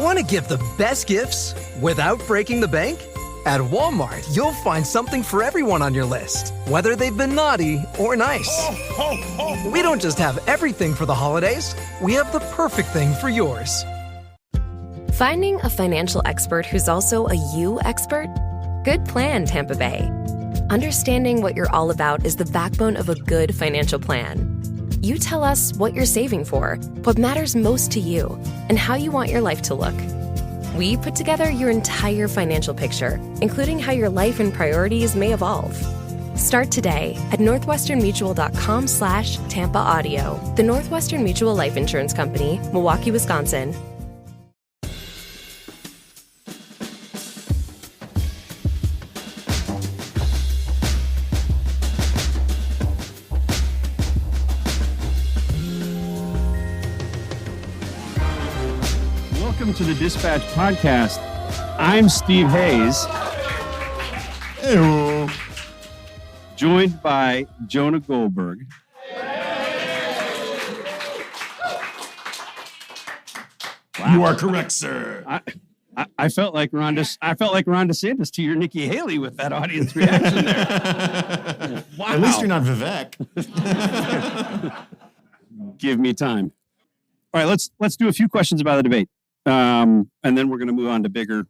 Want to give the best gifts without breaking the bank? At Walmart, you'll find something for everyone on your list, whether they've been naughty or nice. We don't just have everything for the holidays, we have the perfect thing for yours. Finding a financial expert who's also a you expert? Good plan, Tampa Bay. Understanding what you're all about is the backbone of a good financial plan. You tell us what you're saving for, what matters most to you, and how you want your life to look. We put together your entire financial picture, including how your life and priorities may evolve. Start today at northwesternmutual.com/Tampa Audio. The Northwestern Mutual Life Insurance Company, Milwaukee, Wisconsin. Welcome to the Dispatch Podcast. I'm Steve Hayes. Hello. Joined by Jonah Goldberg. Wow. You are correct, sir. I felt like Ron DeSantis to your Nikki Haley with that audience reaction there. Wow. At least you're not Vivek. Give me time. All right, let's do a few questions about the debate. And then we're going to move on to bigger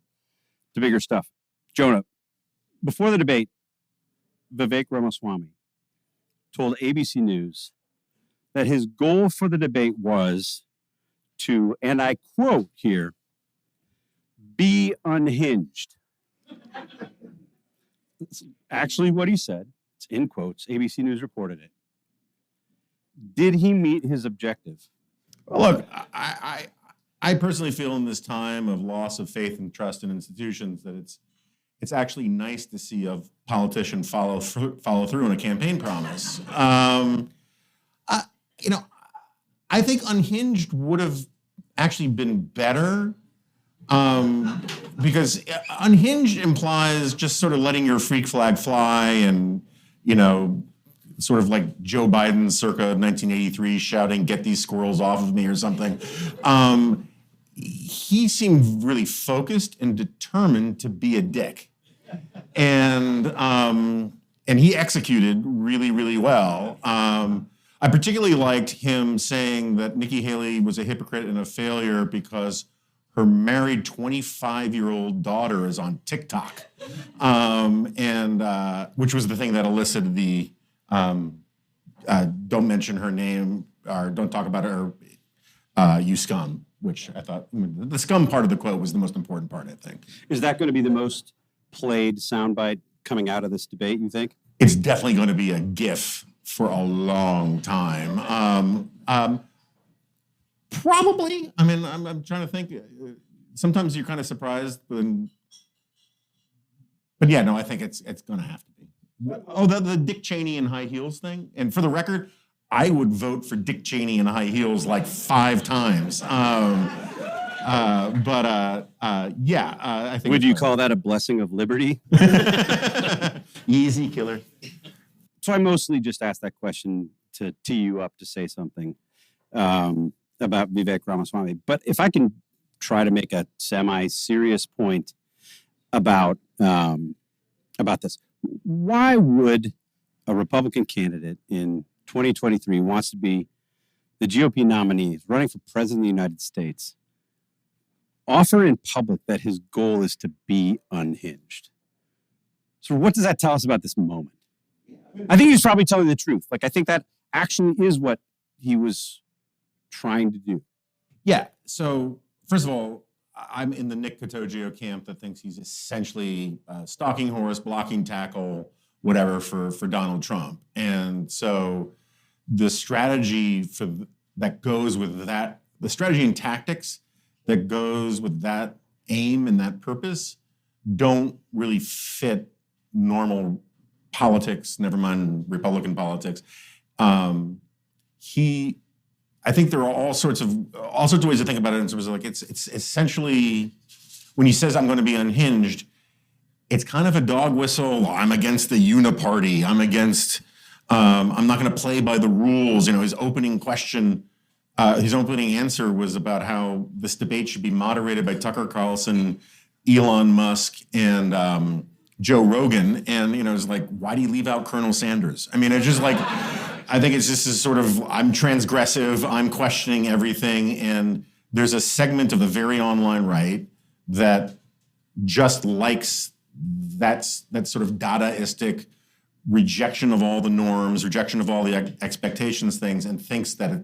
stuff. Jonah, before the debate, Vivek Ramaswamy told ABC News that his goal for the debate was to, and I quote here, be unhinged. It's actually what he said. It's in quotes. ABC News reported it. Did he meet his objective? Well, look, I personally feel in this time of loss of faith and trust in institutions that it's actually nice to see a politician follow through on a campaign promise. I think unhinged would have actually been better because unhinged implies just sort of letting your freak flag fly and, sort of like Joe Biden circa 1983 shouting, "Get these squirrels off of me" or something. He seemed really focused and determined to be a dick. And he executed really, really well. I particularly liked him saying that Nikki Haley was a hypocrite and a failure because her married 25-year-old daughter is on TikTok, which was the thing that elicited the don't mention her name or don't talk about her, you scum, which I thought the scum part of the quote was the most important part, I think. Is that going to be the most played soundbite coming out of this debate, you think? It's definitely going to be a GIF for a long time. Probably. I mean, I'm trying to think. Sometimes you're kind of surprised, but yeah, no, I think it's going to have to be. Oh, the Dick Cheney in high heels thing. And for the record, I would vote for Dick Cheney in high heels like 5 times. I think. Would you call that a blessing of liberty? Easy killer. So I mostly just asked that question to tee you up to say something about Vivek Ramaswamy. But if I can try to make a semi-serious point about this, why would a Republican candidate in 2023 wants to be the GOP nominee, running for president of the United States, offer in public that his goal is to be unhinged? So what does that tell us about this moment? I think he's probably telling the truth. Like, I think that actually is what he was trying to do. Yeah. So first of all, I'm in the Nick Cotogio camp that thinks he's essentially a stalking horse, blocking tackle, whatever for Donald Trump. And so the strategy that goes with that, the strategy and tactics that goes with that aim and that purpose don't really fit normal politics, never mind Republican politics. I think there are all sorts of ways to think about it in terms of like it's essentially when he says I'm going to be unhinged, it's kind of a dog whistle. I'm against the uniparty. I'm not going to play by the rules. His opening question his opening answer was about how this debate should be moderated by Tucker Carlson, Elon Musk, and Joe Rogan. And, you know, it's like, why do you leave out Colonel Sanders? I mean, it's just like, I think it's just this sort of, I'm transgressive, I'm questioning everything. And there's a segment of the very online right that just likes that sort of Dadaistic rejection of all the norms, rejection of all the expectations things, and thinks that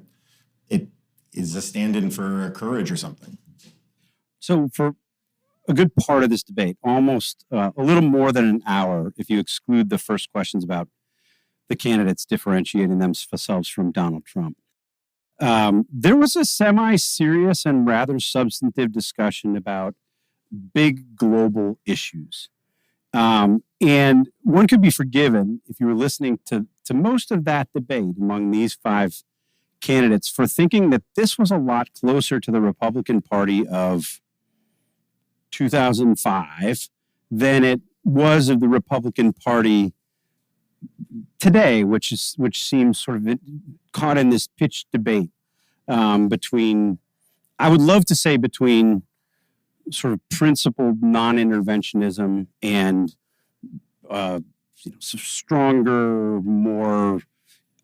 it is a stand-in for courage or something. So for a good part of this debate, almost a little more than an hour, if you exclude the first questions about the candidates differentiating themselves from Donald Trump, there was a semi-serious and rather substantive discussion about big global issues. And one could be forgiven if you were listening to most of that debate among these five candidates for thinking that this was a lot closer to the Republican Party of 2005 than it was of the Republican Party today, which seems sort of caught in this pitched debate between, I would love to say between sort of principled non-interventionism and stronger, more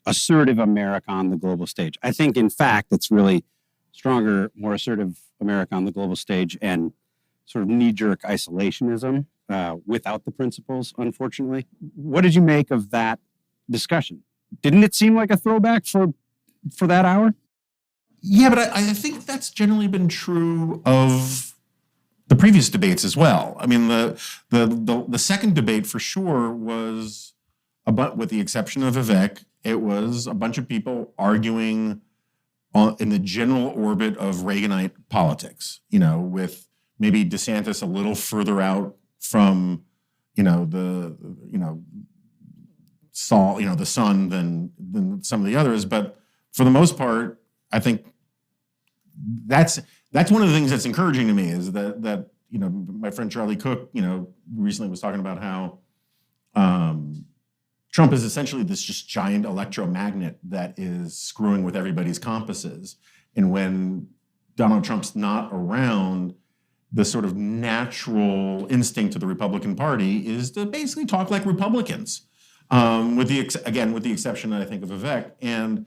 assertive America on the global stage. I think, in fact, it's really stronger, more assertive America on the global stage and sort of knee-jerk isolationism without the principles, unfortunately. What did you make of that discussion? Didn't it seem like a throwback for that hour? Yeah, but I think that's generally been true of the previous debates as well. I mean, the second debate for sure was, with the exception of Vivek, it was a bunch of people arguing in the general orbit of Reaganite politics, you know, with maybe DeSantis a little further out from, the sun than some of the others. But for the most part, I think that's one of the things that's encouraging to me is that my friend Charlie Cook, recently was talking about how Trump is essentially this just giant electromagnet that is screwing with everybody's compasses. And when Donald Trump's not around, the sort of natural instinct of the Republican Party is to basically talk like Republicans, with the exception, I think, of Vivek. And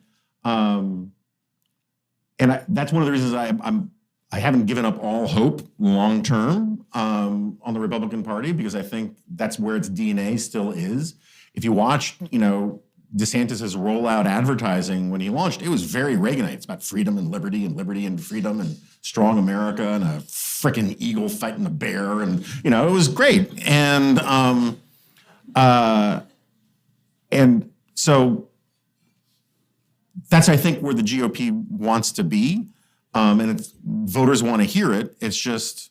that's one of the reasons I haven't given up all hope long term on the Republican Party, because I think that's where its DNA still is. If you watch, DeSantis's rollout advertising when he launched, it was very Reaganite. It's about freedom and liberty and freedom and strong America and a frickin' eagle fighting a bear, and it was great. And so that's, I think, where the GOP wants to be. And voters want to hear it. It's just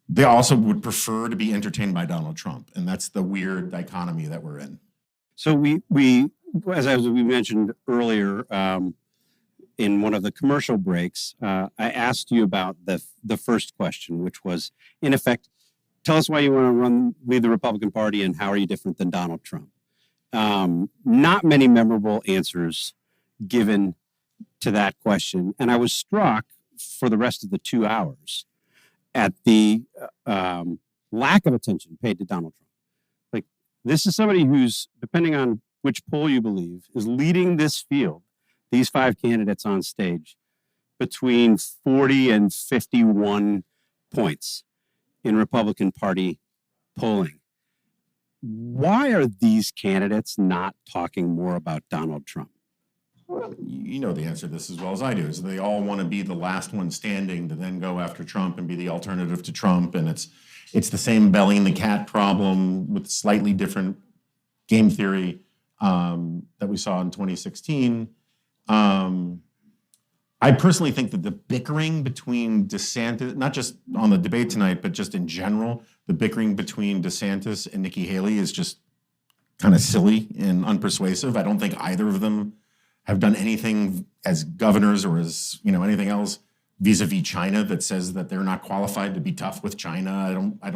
they also would prefer to be entertained by Donald Trump. And that's the weird dichotomy that we're in. So we as we mentioned earlier in one of the commercial breaks, I asked you about the first question, which was, in effect, tell us why you want to lead the Republican Party and how are you different than Donald Trump? Not many memorable answers given to that question. And I was struck for the rest of the 2 hours at the lack of attention paid to Donald Trump. Like, this is somebody who's, depending on which poll you believe, is leading this field, these five candidates on stage, between 40 and 51 points in Republican Party polling. Why are these candidates not talking more about Donald Trump? Well, you know the answer to this as well as I do, is they all want to be the last one standing to then go after Trump and be the alternative to Trump. And it's the same belly and the cat problem with slightly different game theory that we saw in 2016. I personally think that the bickering between DeSantis, not just on the debate tonight, but just in general, the bickering between DeSantis and Nikki Haley is just kind of silly and unpersuasive. I don't think either of them have done anything as governors or as anything else vis-a-vis China that says that they're not qualified to be tough with China. I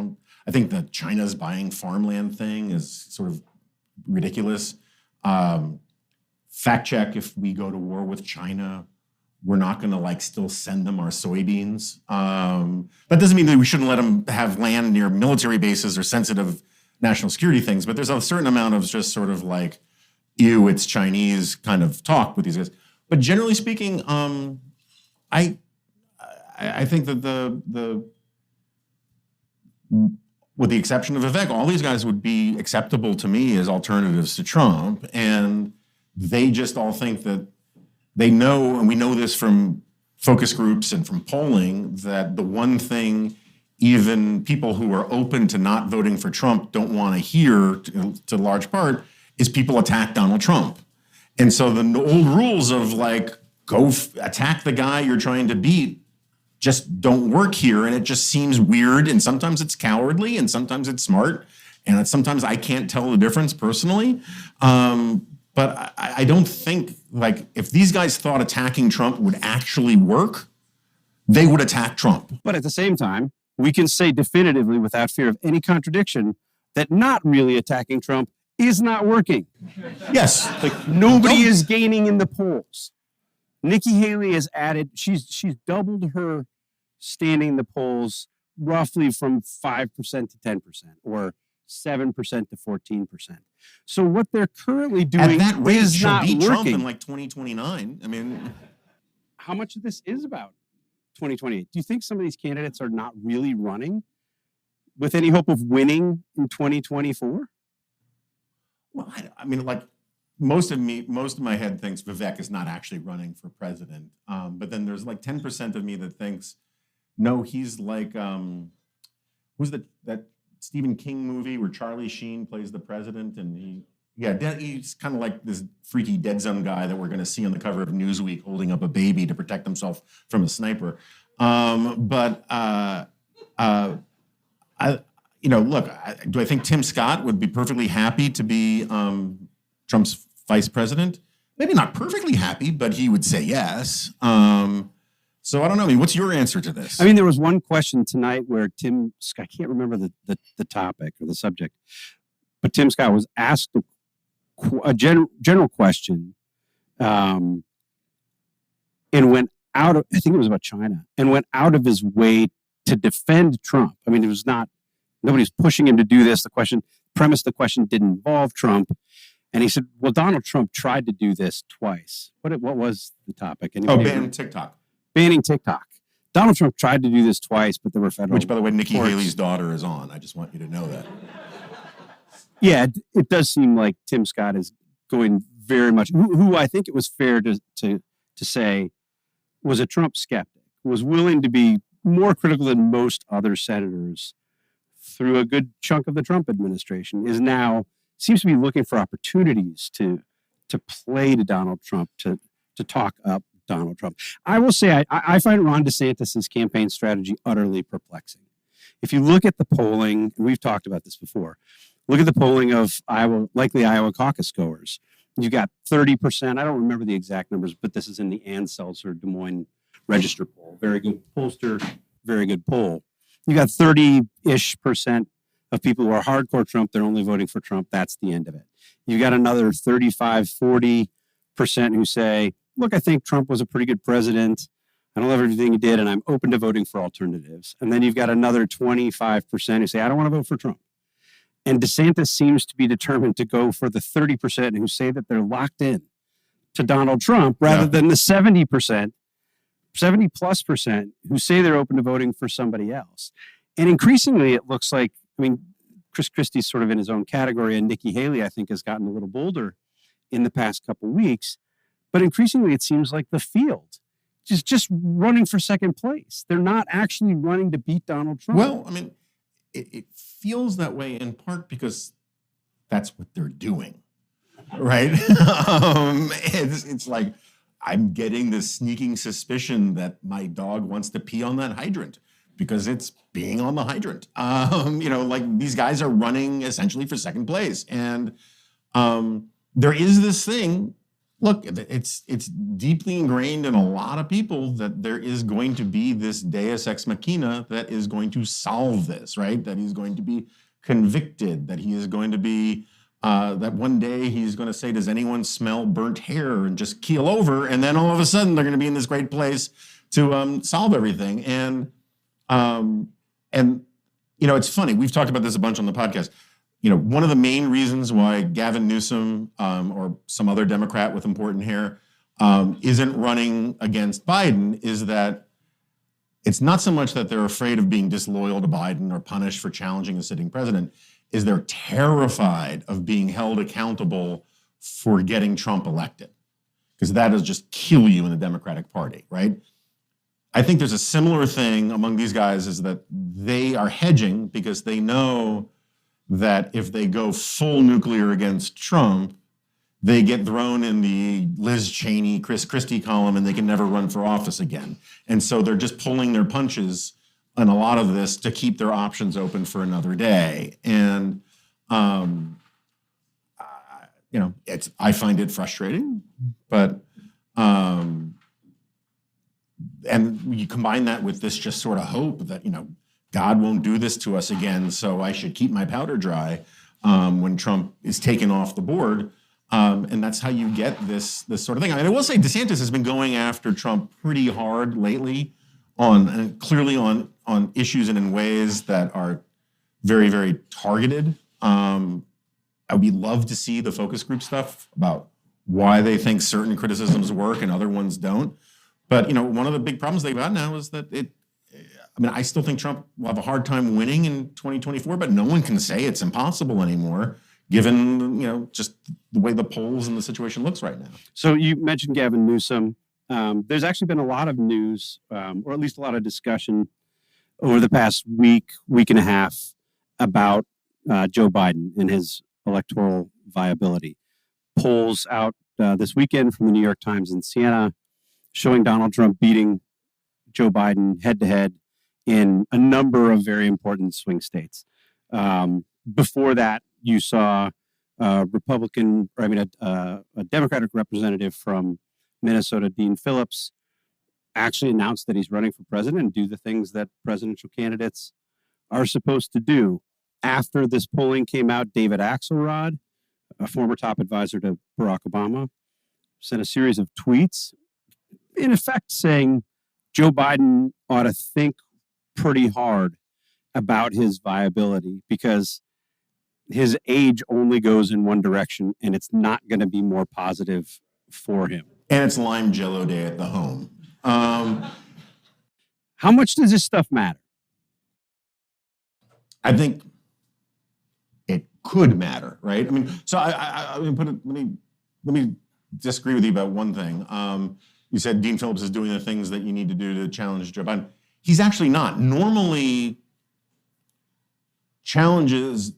think the China's buying farmland thing is sort of ridiculous. Fact check if we go to war with China, we're not going to like still send them our soybeans. That doesn't mean that we shouldn't let them have land near military bases or sensitive national security things, but there's a certain amount of just sort of like, ew, it's Chinese kind of talk with these guys. But generally speaking, I think that with the exception of Vivek, all these guys would be acceptable to me as alternatives to Trump, and they just all think that they know, and we know this from focus groups and from polling, that the one thing even people who are open to not voting for Trump don't want to hear, to large part, is people attack Donald Trump. And so the old rules of like, go attack the guy you're trying to beat just don't work here. And it just seems weird. And sometimes it's cowardly and sometimes it's smart. And sometimes I can't tell the difference personally. But I don't think, like, if these guys thought attacking Trump would actually work, they would attack Trump. But at the same time, we can say definitively, without fear of any contradiction, that not really attacking Trump is not working. Yes. Like, nobody is gaining in the polls. Nikki Haley has added, she's doubled her standing in the polls roughly from 5% to 10%, or 7% to 14%. So what they're currently doing at that rate, is she'll not beat working. Trump in like 2029. I mean, how much of this is about 2028? Do you think some of these candidates are not really running with any hope of winning in 2024? Well, I mean, like most of my head thinks Vivek is not actually running for president. But then there's like 10% of me that thinks, no, he's like, who's that Stephen King movie where Charlie Sheen plays the president, and he's kind of like this freaky dead zone guy that we're going to see on the cover of Newsweek holding up a baby to protect himself from a sniper. Look, do I think Tim Scott would be perfectly happy to be Trump's vice president? Maybe not perfectly happy, but he would say yes. So I don't know. I mean, what's your answer to this? I mean, there was one question tonight where Tim Scott, I can't remember the topic or the subject, but Tim Scott was asked a general question and went out of, I think it was about China, and went out of his way to defend Trump. I mean, it was not, nobody's pushing him to do this. The question didn't involve Trump. And he said, well, Donald Trump tried to do this twice. What was the topic? Ban TikTok. Banning TikTok. Donald Trump tried to do this twice, but there were federal Which, by the way, Nikki courts. Haley's daughter is on. I just want you to know that. Yeah, it does seem like Tim Scott is going very much, who I think it was fair to say was a Trump skeptic, was willing to be more critical than most other senators through a good chunk of the Trump administration, is now seems to be looking for opportunities to play to Donald Trump, to talk up Donald Trump. I will say I find Ron DeSantis' campaign strategy utterly perplexing. If you look at the polling, and we've talked about this before, look at the polling of likely Iowa caucus goers. You got 30%. I don't remember the exact numbers, but this is in the Ann Seltzer Des Moines Register poll. Very good pollster, very good poll. You got 30-ish% of people who are hardcore Trump. They're only voting for Trump. That's the end of it. You got another 35-40% who say, look, I think Trump was a pretty good president. I don't love everything he did, and I'm open to voting for alternatives. And then you've got another 25% who say, I don't want to vote for Trump. And DeSantis seems to be determined to go for the 30% who say that they're locked in to Donald Trump rather than the 70%, 70+% who say they're open to voting for somebody else. And increasingly, it looks like, I mean, Chris Christie's sort of in his own category, and Nikki Haley, I think, has gotten a little bolder in the past couple of weeks. But increasingly, it seems like the field is just running for second place. They're not actually running to beat Donald Trump. Well, I mean, it feels that way in part because that's what they're doing, right? It's like, I'm getting this sneaking suspicion that my dog wants to pee on that hydrant because it's being on the hydrant. Like these guys are running essentially for second place. And there is this thing, look, it's deeply ingrained in a lot of people that there is going to be this deus ex machina that is going to solve this, right? That he's going to be convicted, that he is going to be that one day he's going to say, "Does anyone smell burnt hair?" and just keel over, and then all of a sudden they're going to be in this great place to solve everything. And it's funny. We've talked about this a bunch on the podcast. One of the main reasons why Gavin Newsom or some other Democrat with important hair isn't running against Biden is that it's not so much that they're afraid of being disloyal to Biden or punished for challenging a sitting president, is they're terrified of being held accountable for getting Trump elected, because that will just kill you in the Democratic Party, right? I think there's a similar thing among these guys, is that they are hedging because they know that if they go full nuclear against Trump, they get thrown in the Liz Cheney, Chris Christie column, and they can never run for office again. And so they're just pulling their punches on a lot of this to keep their options open for another day. And, I find it frustrating, but, and you combine that with this just sort of hope that, God won't do this to us again, so I should keep my powder dry when Trump is taken off the board. And that's how you get this sort of thing. I mean, I will say DeSantis has been going after Trump pretty hard lately clearly on issues and in ways that are very, very targeted. I would love to see the focus group stuff about why they think certain criticisms work and other ones don't. But, one of the big problems they've got now is that I still think Trump will have a hard time winning in 2024, but no one can say it's impossible anymore, given, just the way the polls and the situation looks right now. So you mentioned Gavin Newsom. There's actually been a lot of news, or at least a lot of discussion over the past week and a half about Joe Biden and his electoral viability. Polls out this weekend from the New York Times and Siena showing Donald Trump beating Joe Biden head-to-head in a number of very important swing states. Before that, you saw a Democratic representative from Minnesota, Dean Phillips, actually announced that he's running for president and do the things that presidential candidates are supposed to do. After this polling came out, David Axelrod, a former top advisor to Barack Obama, sent a series of tweets, in effect saying Joe Biden ought to think pretty hard about his viability because his age only goes in one direction and it's not going to be more positive for him. And it's Lime Jello Day at the home. How much does this stuff matter? I think it could matter, right? I mean, so let me disagree with you about one thing. You said Dean Phillips is doing the things that you need to do to challenge Joe Biden. He's actually not. Normally, challenges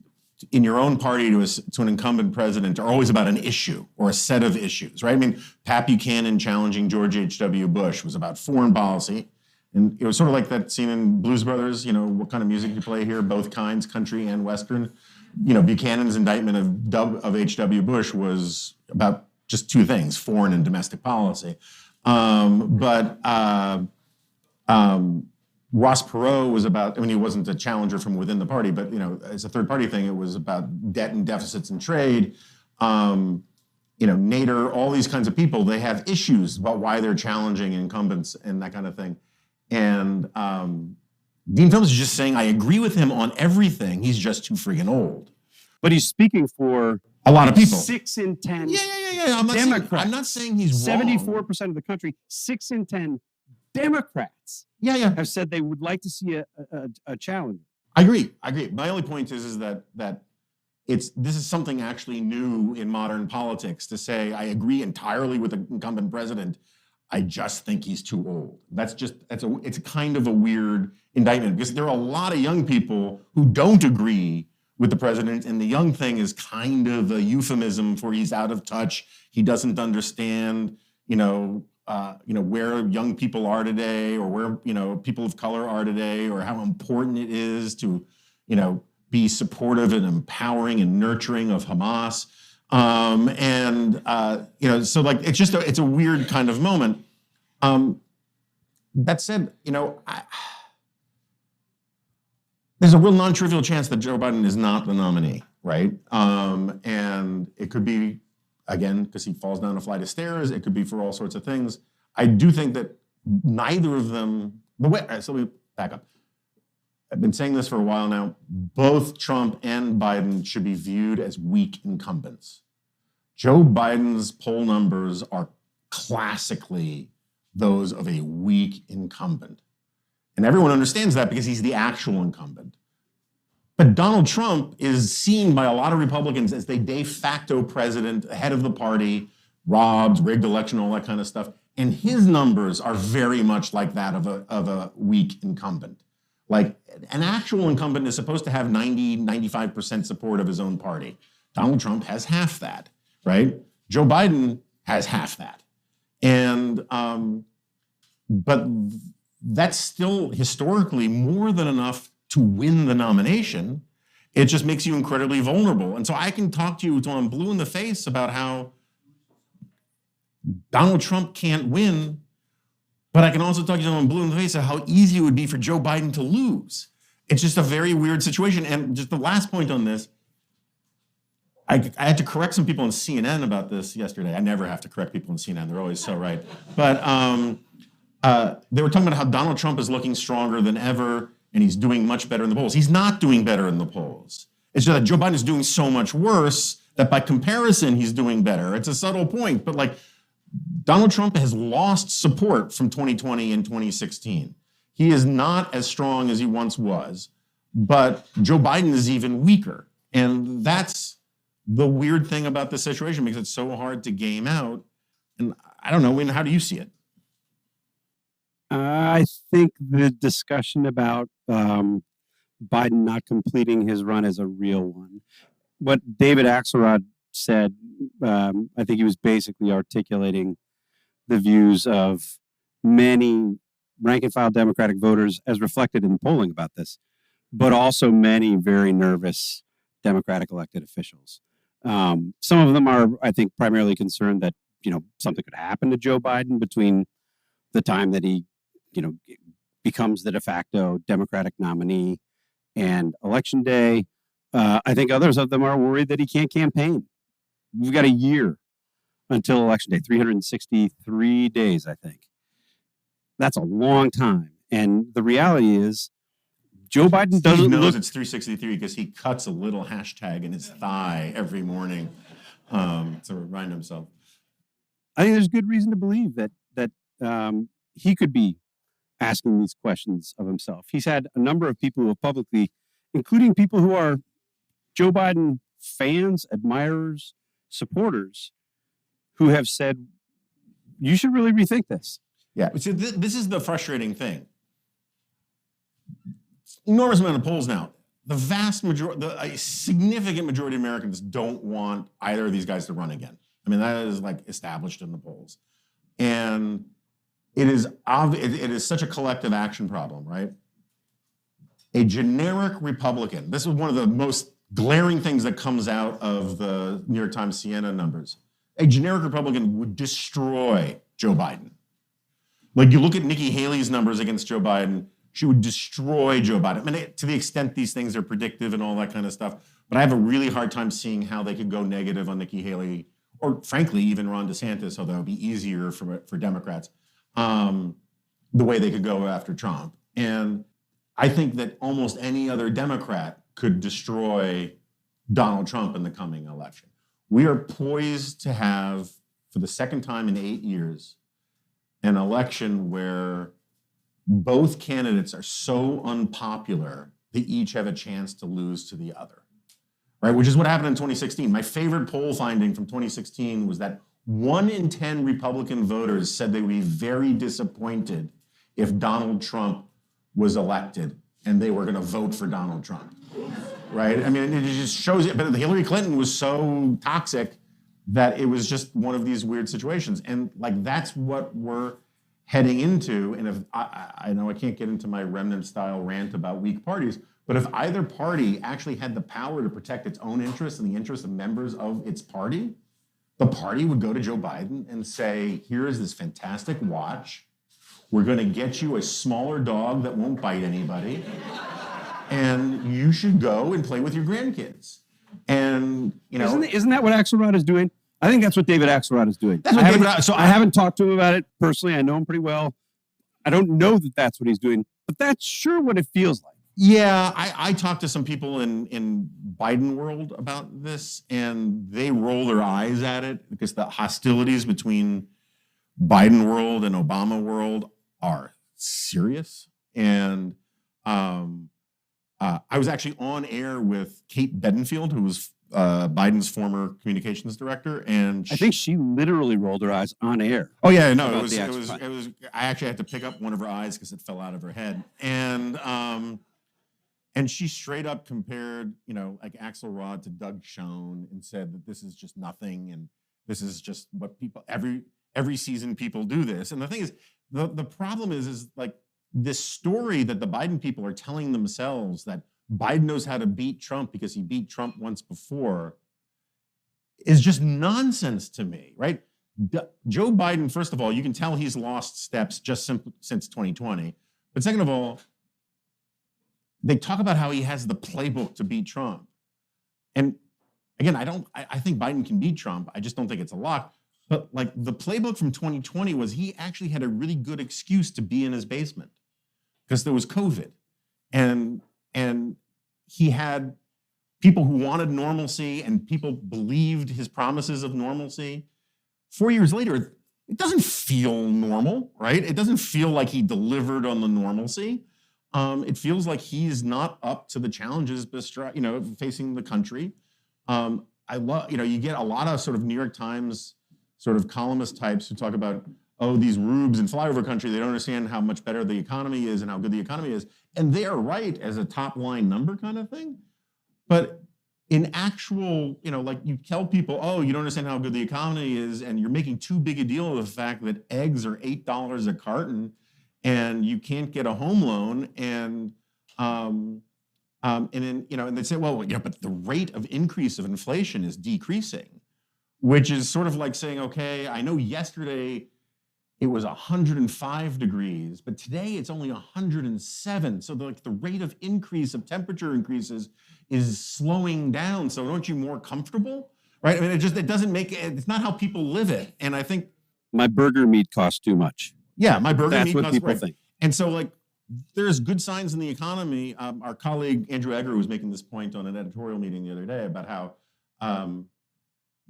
in your own party to an incumbent president are always about an issue or a set of issues, right? I mean, Pat Buchanan challenging George H.W. Bush was about foreign policy. And it was sort of like that scene in Blues Brothers, what kind of music you play here, both kinds, country and Western. Buchanan's indictment of H.W. Bush was about just two things, foreign and domestic policy. Ross Perot was about, he wasn't a challenger from within the party, but, as a third party thing, it was about debt and deficits and trade. Nader, all these kinds of people, they have issues about why they're challenging incumbents and that kind of thing. And Dean Phillips is just saying, I agree with him on everything. He's just too freaking old. But he's speaking for a lot of people. 6 in 10 Yeah. I'm not saying he's 74% of the country, 6 in 10 Democrats have said they would like to see a challenger. I agree. My only point is that this is something actually new in modern politics to say, I agree entirely with the incumbent president. I just think he's too old. It's kind of a weird indictment because there are a lot of young people who don't agree with the president, and the young thing is kind of a euphemism for he's out of touch. He doesn't understand, where young people are today, or where people of color are today, or how important it is to, be supportive and empowering and nurturing of Hamas. So like it's a weird kind of moment. That said, there's a real non-trivial chance that Joe Biden is not the nominee. right? And it could be, again, because he falls down a flight of stairs. It could be for all sorts of things. I do think that neither of them, so let me back up. I've been saying this for a while now. Both Trump and Biden should be viewed as weak incumbents. Joe Biden's poll numbers are classically those of a weak incumbent. And everyone understands that because he's the actual incumbent. But Donald Trump is seen by a lot of Republicans as the de facto president, head of the party, robbed, rigged election, all that kind of stuff. And his numbers are very much like that of a weak incumbent. Like an actual incumbent is supposed to have 95% support of his own party. Donald Trump has half that, right? Joe Biden has half that. And, but that's still historically more than enough to win the nomination. It just makes you incredibly vulnerable. And so I can talk to you until I'm blue in the face about how Donald Trump can't win, but I can also talk to you until I'm blue in the face of how easy it would be for Joe Biden to lose. It's just a very weird situation. And just the last point on this, I had to correct some people on CNN about this yesterday. I never have to correct people on CNN. They're always so right. But they were talking about how Donald Trump is looking stronger than ever, and he's doing much better in the polls. He's not doing better in the polls. It's just that Joe Biden is doing so much worse that by comparison, he's doing better. It's a subtle point, but like Donald Trump has lost support from 2020 and 2016. He is not as strong as he once was, but Joe Biden is even weaker. And that's the weird thing about this situation because it's so hard to game out. And I don't know, Wynn, how do you see it? I think the discussion about Biden not completing his run is a real one. What David Axelrod said, I think he was basically articulating the views of many rank and file Democratic voters as reflected in the polling about this, but also many very nervous Democratic elected officials. Some of them are, I think, primarily concerned that, something could happen to Joe Biden between the time that he, becomes the de facto Democratic nominee and election day. I think others of them are worried that he can't campaign. We've got a year until election day, 363 days, I think. That's a long time. And the reality is, Joe Biden doesn't Steve knows look... it's 363 because he cuts a little hashtag in his thigh every morning to remind himself. I think there's good reason to believe that he could be asking these questions of himself. He's had a number of people who have publicly, including people who are Joe Biden fans, admirers, supporters, who have said, you should really rethink this. Yeah, so this is the frustrating thing. Enormous amount of polls now. The vast majority, a significant majority of Americans don't want either of these guys to run again. I mean, that is like established in the polls. And it is such a collective action problem, right? A generic Republican, this is one of the most glaring things that comes out of the New York Times CNN numbers. A generic Republican would destroy Joe Biden. Like you look at Nikki Haley's numbers against Joe Biden, she would destroy Joe Biden. I mean, to the extent these things are predictive and all that kind of stuff. But I have a really hard time seeing how they could go negative on Nikki Haley, or frankly, even Ron DeSantis, although it would be easier for Democrats, the way they could go after Trump. And I think that almost any other Democrat could destroy Donald Trump in the coming election. We are poised to have, for the second time in 8 years, an election where both candidates are so unpopular, they each have a chance to lose to the other, right? Which is what happened in 2016. My favorite poll finding from 2016 was that 1 in 10 Republican voters said they would be very disappointed if Donald Trump was elected and they were going to vote for Donald Trump, right? I mean, it just shows it. But Hillary Clinton was so toxic that it was just one of these weird situations. And like, that's what we're heading into. And if I know I can't get into my remnant style rant about weak parties, but if either party actually had the power to protect its own interests and the interests of members of its party, the party would go to Joe Biden and say, here is this fantastic watch. We're going to get you a smaller dog that won't bite anybody. And you should go and play with your grandkids. And, isn't that what Axelrod is doing? I think that's what David Axelrod is doing. That's what I haven't talked to him about it personally. I know him pretty well. I don't know that that's what he's doing, but that's sure what it feels like. Yeah, I talked to some people in Biden world about this, and they roll their eyes at it because the hostilities between Biden world and Obama world are serious. And I was actually on air with Kate Bedingfield, who was Biden's former communications director, and I think she literally rolled her eyes on air. Oh yeah, no, it was. I actually had to pick up one of her eyes because it fell out of her head, and she straight up compared, like Axelrod to Doug Schoen, and said that this is just nothing, and this is just what people every season people do this. And the thing is, the problem is like this story that the Biden people are telling themselves that Biden knows how to beat Trump because he beat Trump once before is just nonsense to me, right? Joe Biden, first of all, you can tell he's lost steps just since 2020. But second of all, they talk about how he has the playbook to beat Trump. And again, I think Biden can beat Trump. I just don't think it's a lock. But like the playbook from 2020 was he actually had a really good excuse to be in his basement because there was COVID. And he had people who wanted normalcy and people believed his promises of normalcy. 4 years later, it doesn't feel normal, right? It doesn't feel like he delivered on the normalcy. It feels like he's not up to the challenges, facing the country. I love, you get a lot of sort of New York Times sort of columnist types who talk about, these rubes in flyover country, they don't understand how much better the economy is and how good the economy is. And they are right as a top line number kind of thing. But in actual, like you tell people, you don't understand how good the economy is, and you're making too big a deal of the fact that eggs are $8 a carton and you can't get a home loan. And then, and they say, but the rate of increase of inflation is decreasing, which is sort of like saying, okay, I know yesterday it was 105 degrees, but today it's only 107. So the rate of increase of temperature increases is slowing down. So aren't you more comfortable? Right? I mean, it doesn't make it, it's not how people live it. And I think my burger meat costs too much. Yeah, my burger That's meat what costs people think. And so there's good signs in the economy. Our colleague Andrew Egger was making this point on an editorial meeting the other day about how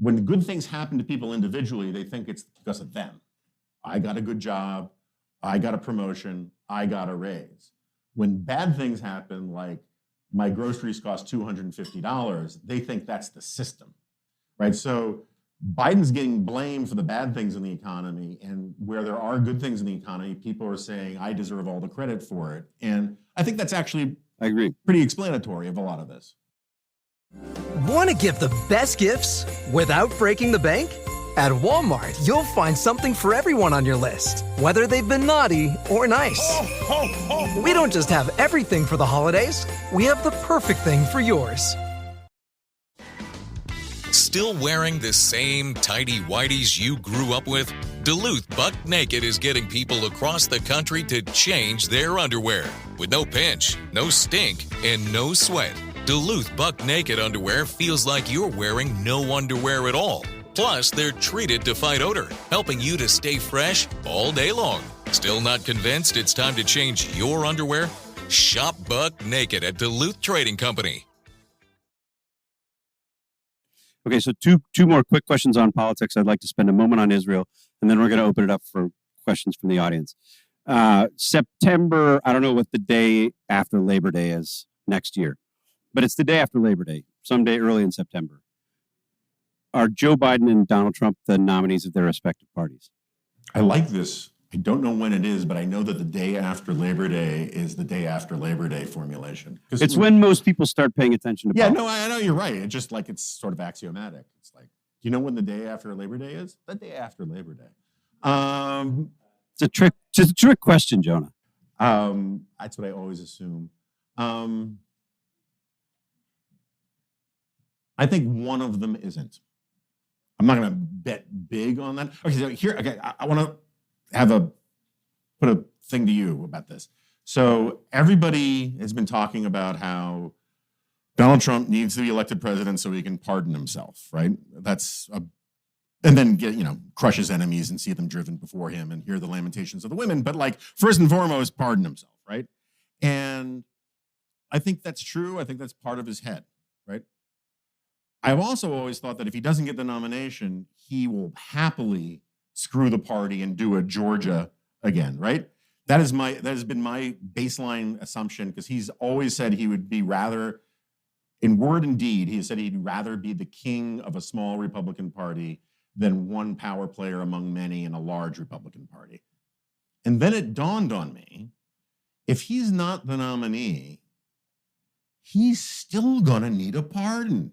when good things happen to people individually, they think it's because of them. I got a good job, I got a promotion, I got a raise. When bad things happen, like my groceries cost $250, they think that's the system, right? So Biden's getting blamed for the bad things in the economy, and where there are good things in the economy, people are saying, I deserve all the credit for it. And I think that's actually, I agree, pretty explanatory of a lot of this. Want to give the best gifts without breaking the bank? At Walmart, you'll find something for everyone on your list, whether they've been naughty or nice. We don't just have everything for the holidays, we have the perfect thing for yours. Still wearing the same tighty-whities you grew up with? Duluth Buck Naked is getting people across the country to change their underwear. With no pinch, no stink, and no sweat, Duluth Buck Naked underwear feels like you're wearing no underwear at all. Plus, they're treated to fight odor, helping you to stay fresh all day long. Still not convinced it's time to change your underwear? Shop Buck Naked at Duluth Trading Company. Okay, so two more quick questions on politics. I'd like to spend a moment on Israel, and then we're going to open it up for questions from the audience. September, I don't know what the day after Labor Day is next year, but it's the day after Labor Day, someday early in September. Are Joe Biden and Donald Trump the nominees of their respective parties? I like this. I don't know when it is, but I know that the day after Labor Day is the day after Labor Day formulation. It's when most people start paying attention to politics. No, I know you're right. It's just like it's sort of axiomatic. It's like, do you know when the day after Labor Day is? The day after Labor Day. It's a trick. Just a trick question, Jonah. That's what I always assume. I think one of them isn't. I'm not going to bet big on that. Okay, so here, I want to put a thing to you about this. So everybody has been talking about how Donald Trump needs to be elected president so he can pardon himself, right? And then crush his enemies and see them driven before him and hear the lamentations of the women. But like, first and foremost, pardon himself, right? And I think that's true. I think that's part of his head, right? I've also always thought that if he doesn't get the nomination, he will happily screw the party and do a Georgia again, right? That has been my baseline assumption, because he's always said he would be rather, in word and deed, he has said he'd rather be the king of a small Republican Party than one power player among many in a large Republican Party. And then it dawned on me, if he's not the nominee, he's still gonna need a pardon,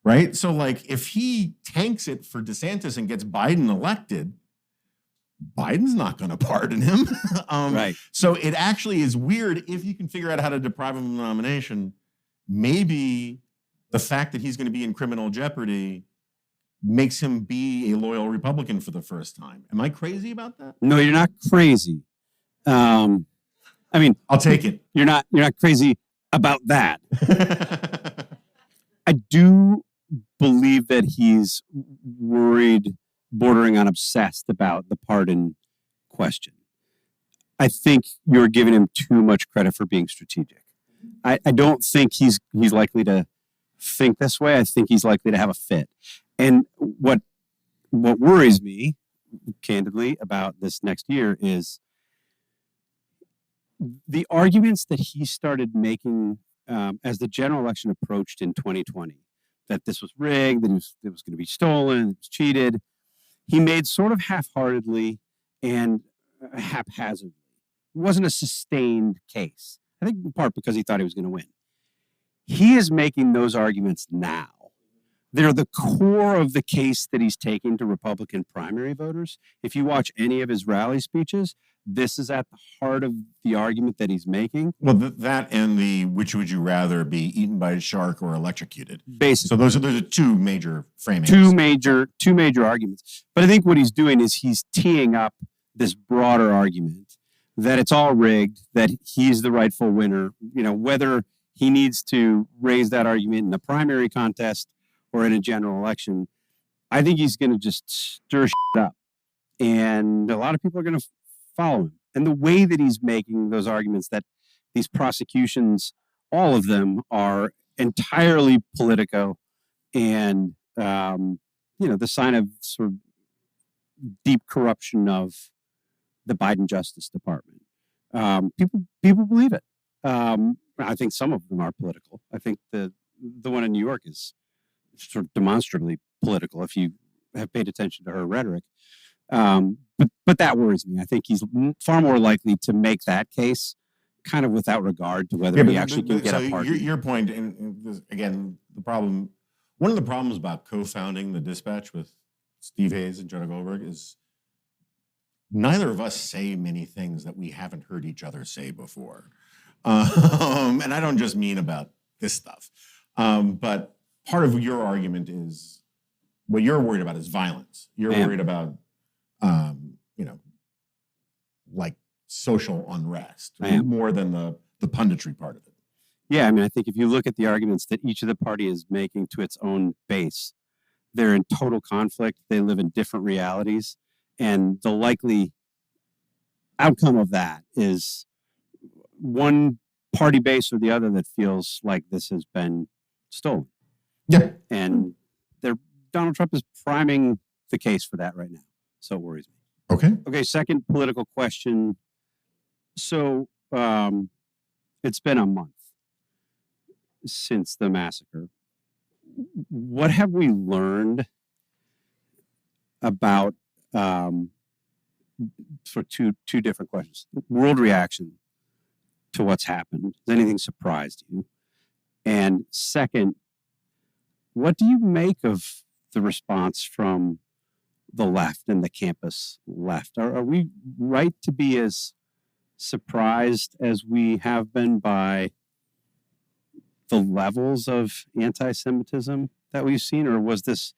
right? So like, if he tanks it for DeSantis and gets Biden elected, Biden's not gonna pardon him. Right. So it actually is weird. If you can figure out how to deprive him of the nomination, maybe the fact that he's gonna be in criminal jeopardy makes him be a loyal Republican for the first time. Am I crazy about that? No, you're not crazy. I mean, I'll take it. You're not crazy about that. I do believe that he's worried, bordering on obsessed about the pardon question. I think you're giving him too much credit for being strategic. I don't think he's likely to think this way. I think he's likely to have a fit. And what worries me, candidly, about this next year is the arguments that he started making as the general election approached in 2020, that this was rigged, that it was going to be stolen, it was cheated. He made sort of half-heartedly and haphazardly. It wasn't a sustained case. I think in part because he thought he was going to win. He is making those arguments now. They're the core of the case that he's taking to Republican primary voters. If you watch any of his rally speeches, this is at the heart of the argument that he's making. Well, that and the which would you rather be, eaten by a shark or electrocuted? Basically. So those are two major framings. Two major arguments. But I think what he's doing is he's teeing up this broader argument that it's all rigged, that he's the rightful winner. Whether he needs to raise that argument in a primary contest or in a general election, I think he's going to just stir shit up. And a lot of people are going to follow him. And the way that he's making those arguments, that these prosecutions, all of them are entirely politico and, the sign of sort of deep corruption of the Biden Justice Department. People believe it. I think some of them are political. I think the one in New York is sort of demonstrably political, if you have paid attention to her rhetoric. But that worries me. I think he's far more likely to make that case kind of without regard to whether he actually can get a pardon. Your point, and again, one of the problems about co-founding the Dispatch with Steve Hayes and Jonah Goldberg is neither of us say many things that we haven't heard each other say before. And I don't just mean about this stuff. But part of your argument is what you're worried about is violence. You're worried about, like social unrest more than the punditry part of it. Yeah, I mean, I think if you look at the arguments that each of the party is making to its own base, they're in total conflict. They live in different realities. And the likely outcome of that is one party base or the other that feels like this has been stolen. Yeah. And Donald Trump is priming the case for that right now. So it worries me. Okay, second political question. So it's been a month since the massacre. What have we learned about for two different questions? World reaction to what's happened. Has anything surprised you? And second, what do you make of the response from the left and the campus left? Are we right to be as surprised as we have been by the levels of anti-Semitism that we've seen, or was this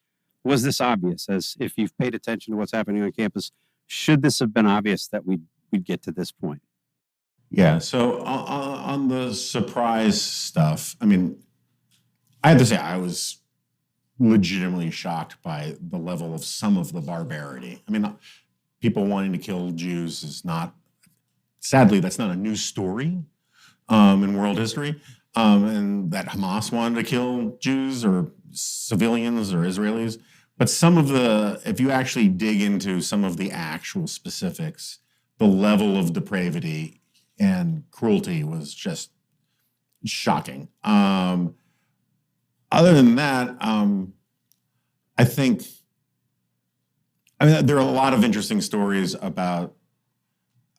obvious? As if you've paid attention to what's happening on campus, should this have been obvious that we'd get to this point? Yeah. So on the surprise stuff, I mean, I have to say I was legitimately shocked by the level of some of the barbarity. I mean, people wanting to kill Jews is not, sadly, that's not a new story in world history. And that Hamas wanted to kill Jews or civilians or Israelis. But some of if you actually dig into some of the actual specifics, the level of depravity and cruelty was just shocking. Other than that, I think, I mean, there are a lot of interesting stories about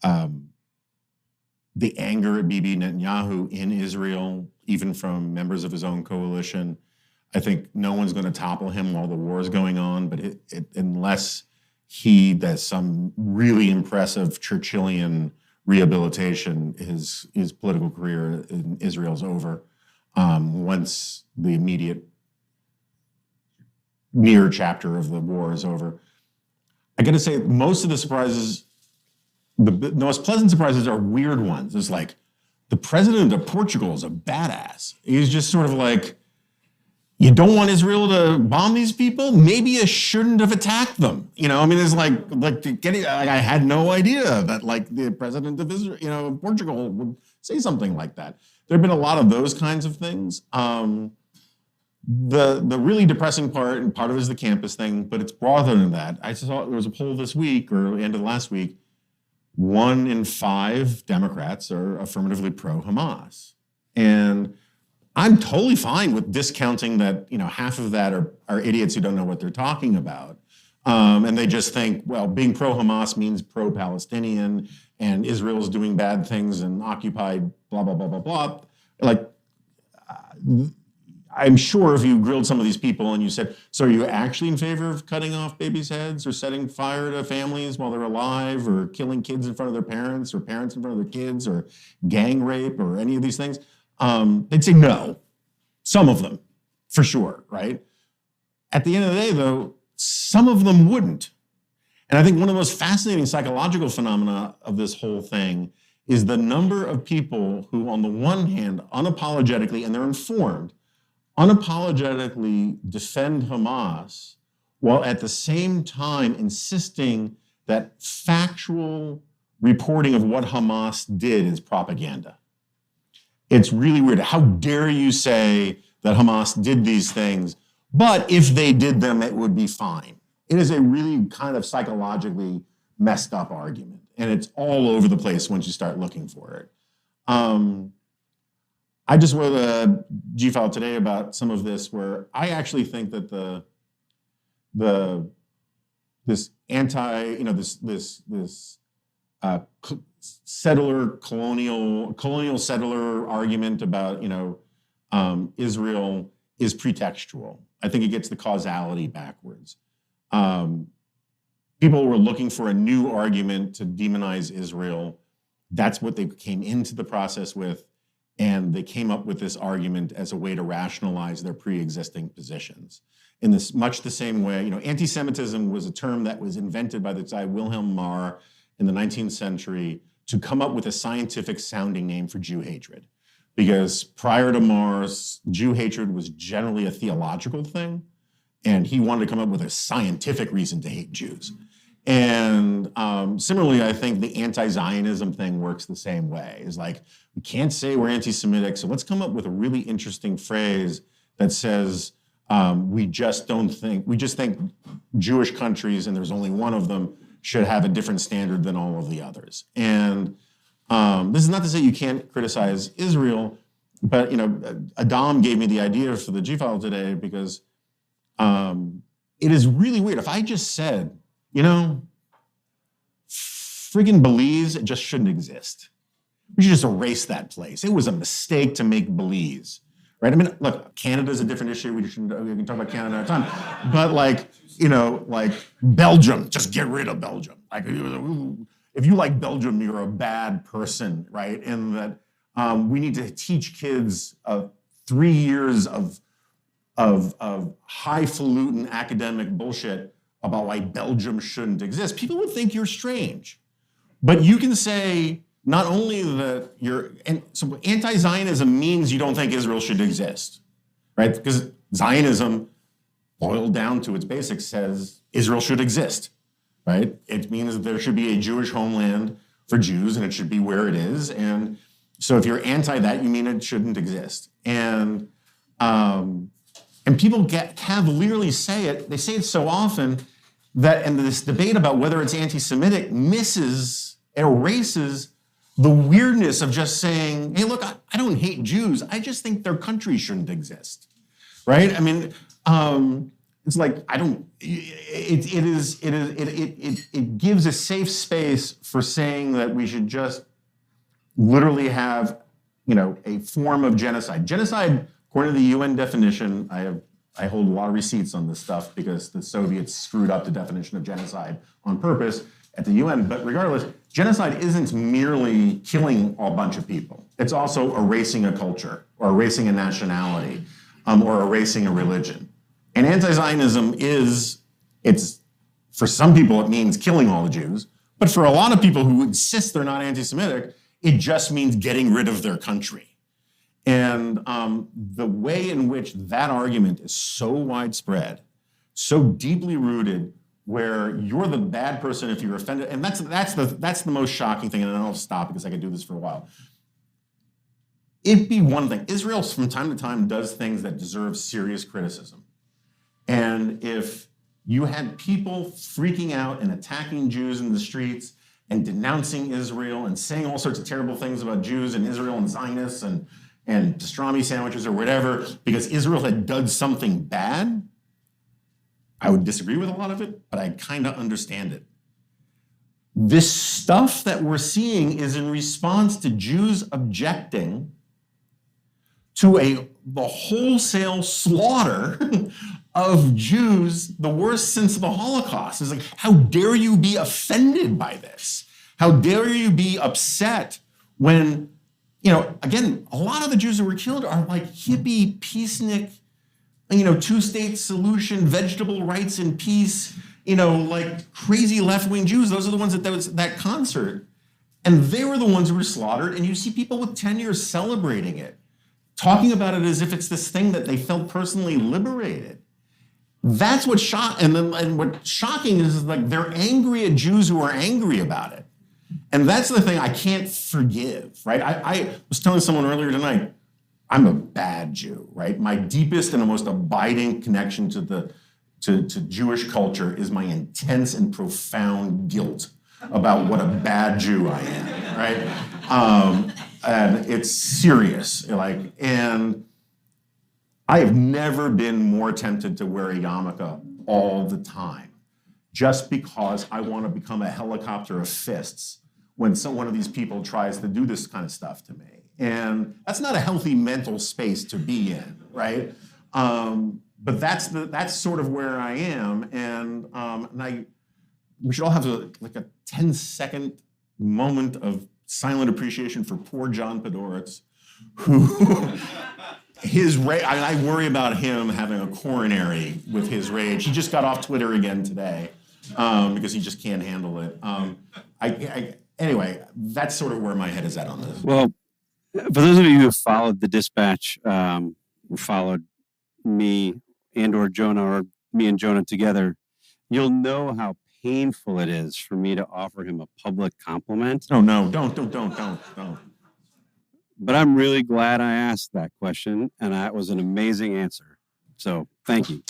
the anger at Bibi Netanyahu in Israel, even from members of his own coalition. I think no one's going to topple him while the war is going on, but unless he does some really impressive Churchillian rehabilitation, his political career in Israel's over once the immediate near chapter of the war is over. I got to say, most of the surprises, the most pleasant surprises are weird ones. It's like the president of Portugal is a badass. He's just sort of like, you don't want Israel to bomb these people? Maybe you shouldn't have attacked them. You know, I mean, it's like I had no idea that like the president of Israel, you know, Portugal would say something like that. There have been a lot of those kinds of things. The really depressing part, and part of it is the campus thing, but it's broader than that. I saw there was a poll this week or end of last week. 1 in 5 Democrats are affirmatively pro-Hamas. And I'm totally fine with discounting that, you know, half of that are idiots who don't know what they're talking about. And they just think, well, being pro-Hamas means pro-Palestinian and Israel's doing bad things and occupied blah, blah, blah, blah, blah. Like, I'm sure if you grilled some of these people and you said, so are you actually in favor of cutting off babies' heads or setting fire to families while they're alive or killing kids in front of their parents or parents in front of their kids or gang rape or any of these things? They'd say no. Some of them, for sure, right? At the end of the day, though, some of them wouldn't. And I think one of the most fascinating psychological phenomena of this whole thing is the number of people who, on the one hand, unapologetically, and they're informed, unapologetically defend Hamas while at the same time insisting that factual reporting of what Hamas did is propaganda. It's really weird. How dare you say that Hamas did these things, but if they did them, it would be fine. It is a really kind of psychologically messed up argument, and it's all over the place once you start looking for it. I just wrote a G-file today about some of this, where I actually think that this colonial settler argument about Israel is pretextual. I think it gets the causality backwards. People were looking for a new argument to demonize Israel. That's what they came into the process with. And they came up with this argument as a way to rationalize their pre-existing positions. In this much the same way, anti-Semitism was a term that was invented by the guy Wilhelm Marr in the 19th century to come up with a scientific sounding name for Jew hatred. Because prior to Marr's, Jew hatred was generally a theological thing, and he wanted to come up with a scientific reason to hate Jews. And similarly, I think the anti-Zionism thing works the same way. It's like, we can't say we're anti-Semitic, so let's come up with a really interesting phrase that says we just think Jewish countries, and there's only one of them, should have a different standard than all of the others. And this is not to say you can't criticize Israel, but Adam gave me the idea for the G-file today because it is really weird. If I just said, friggin' Belize, it just shouldn't exist. We should just erase that place. It was a mistake to make Belize, right? I mean, look, Canada's a different issue. We can talk about Canada another time. But like Belgium, just get rid of Belgium. Like, if you like Belgium, you're a bad person, right? And that we need to teach kids 3 years of highfalutin academic bullshit about why Belgium shouldn't exist. People would think you're strange. But you can say not only that so anti-Zionism means you don't think Israel should exist, right? Because Zionism, boiled down to its basics, says Israel should exist, right? It means that there should be a Jewish homeland for Jews, and it should be where it is. And so if you're anti that, you mean it shouldn't exist. And people cavalierly say it. They say it so often that, and this debate about whether it's anti-Semitic erases the weirdness of just saying, hey, look, I don't hate Jews. I just think their country shouldn't exist, right? I mean, it's like, it gives a safe space for saying that we should just literally have, a form of genocide. Genocide, according to the UN definition, I hold a lot of receipts on this stuff because the Soviets screwed up the definition of genocide on purpose at the UN. But regardless, genocide isn't merely killing a bunch of people. It's also erasing a culture or erasing a nationality or erasing a religion. And anti-Zionism for some people, it means killing all the Jews. But for a lot of people who insist they're not anti-Semitic, it just means getting rid of their country. And the way in which that argument is so widespread, so deeply rooted, where you're the bad person if you're offended, and that's the most shocking thing, and then I'll stop because I could do this for a while. It'd be one thing. Israel from time to time does things that deserve serious criticism. And if you had people freaking out and attacking Jews in the streets and denouncing Israel and saying all sorts of terrible things about Jews and Israel and Zionists and pastrami sandwiches or whatever, because Israel had done something bad, I would disagree with a lot of it, but I kind of understand it. This stuff that we're seeing is in response to Jews objecting to the wholesale slaughter of Jews, the worst since the Holocaust. It's like, how dare you be offended by this? How dare you be upset when, again, a lot of the Jews who were killed are like hippie, peacenik, two-state solution, vegetable rights and peace, like crazy left-wing Jews. Those are the ones that was that concert. And they were the ones who were slaughtered. And you see people with tenure celebrating it, talking about it as if it's this thing that they felt personally liberated. That's what's shocking. And what's shocking is like they're angry at Jews who are angry about it. And that's the thing I can't forgive, right? I was telling someone earlier tonight, I'm a bad Jew, right? My deepest and most abiding connection to Jewish culture is my intense and profound guilt about what a bad Jew I am, right? And it's serious, and I have never been more tempted to wear a yarmulke all the time, just because I want to become a helicopter of fists when one of these people tries to do this kind of stuff to me. And that's not a healthy mental space to be in, right? But that's sort of where I am, and we should all have a 10-second moment of silent appreciation for poor John Podhoretz, who his rage. I worry about him having a coronary with his rage. He just got off Twitter again today because he just can't handle it. Anyway, that's sort of where my head is at on this. Well, for those of you who have followed the Dispatch, who followed me or Jonah, or me and Jonah together, you'll know how painful it is for me to offer him a public compliment. Oh, no, don't. But I'm really glad I asked that question, and that was an amazing answer. So thank you.